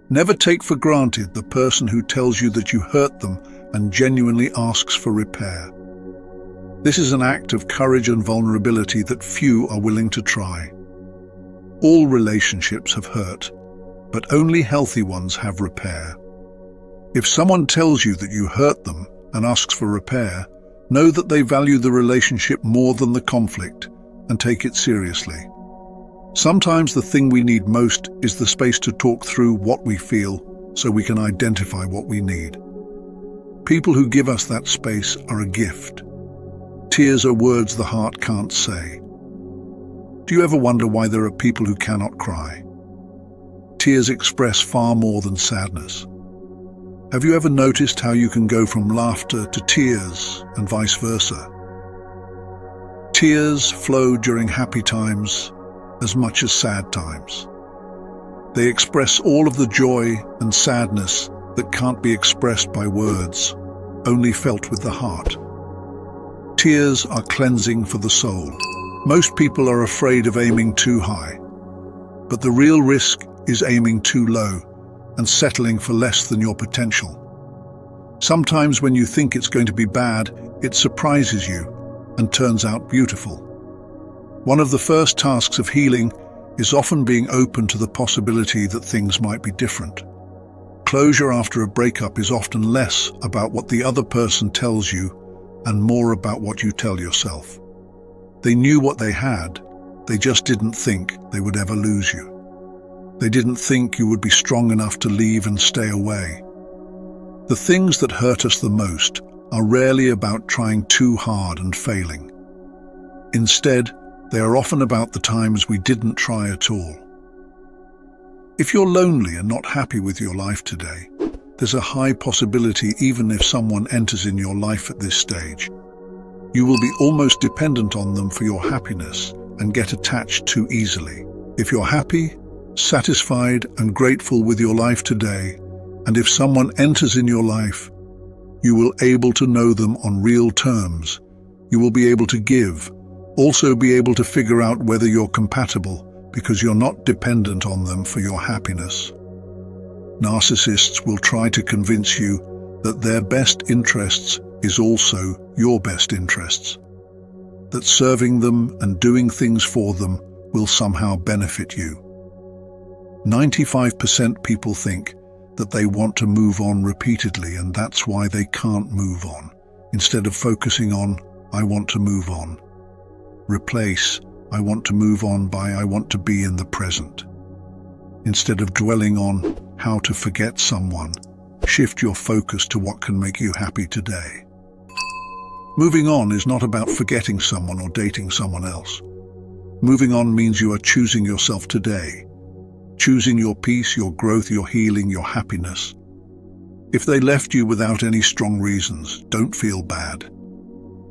Never take for granted the person who tells you that you hurt them and genuinely asks for repair. This is an act of courage and vulnerability that few are willing to try. All relationships have hurt, but only healthy ones have repair. If someone tells you that you hurt them and asks for repair, know that they value the relationship more than the conflict and take it seriously. Sometimes the thing we need most is the space to talk through what we feel so we can identify what we need. People who give us that space are a gift. Tears are words the heart can't say. Do you ever wonder why there are people who cannot cry? Tears express far more than sadness. Have you ever noticed how you can go from laughter to tears and vice versa? Tears flow during happy times as much as sad times. They express all of the joy and sadness that can't be expressed by words, only felt with the heart. Tears are cleansing for the soul. Most people are afraid of aiming too high, but the real risk is aiming too low and settling for less than your potential. Sometimes when you think it's going to be bad, it surprises you and turns out beautiful. One of the first tasks of healing is often being open to the possibility that things might be different. Closure after a breakup is often less about what the other person tells you and more about what you tell yourself. They knew what they had, they just didn't think they would ever lose you. They didn't think you would be strong enough to leave and stay away. The things that hurt us the most are rarely about trying too hard and failing. Instead, they are often about the times we didn't try at all. If you're lonely and not happy with your life today, there's a high possibility even if someone enters in your life at this stage, you will be almost dependent on them for your happiness and get attached too easily. If you're happy, satisfied and grateful with your life today, and if someone enters in your life, you will be able to know them on real terms. You will be able to give, also be able to figure out whether you're compatible because you're not dependent on them for your happiness. Narcissists will try to convince you that their best interests is also your best interests, that serving them and doing things for them will somehow benefit you. 95% people think that they want to move on repeatedly and that's why they can't move on. Instead of focusing on, I want to move on, replace I want to move on by I want to be in the present. Instead of dwelling on how to forget someone, shift your focus to what can make you happy today. Moving on is not about forgetting someone or dating someone else. Moving on means you are choosing yourself today, choosing your peace, your growth, your healing, your happiness. If they left you without any strong reasons, don't feel bad.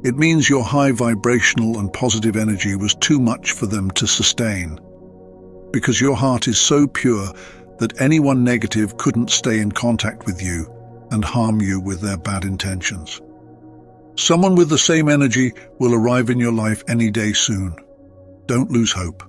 It means your high vibrational and positive energy was too much for them to sustain, because your heart is so pure that anyone negative couldn't stay in contact with you and harm you with their bad intentions. Someone with the same energy will arrive in your life any day soon. Don't lose hope.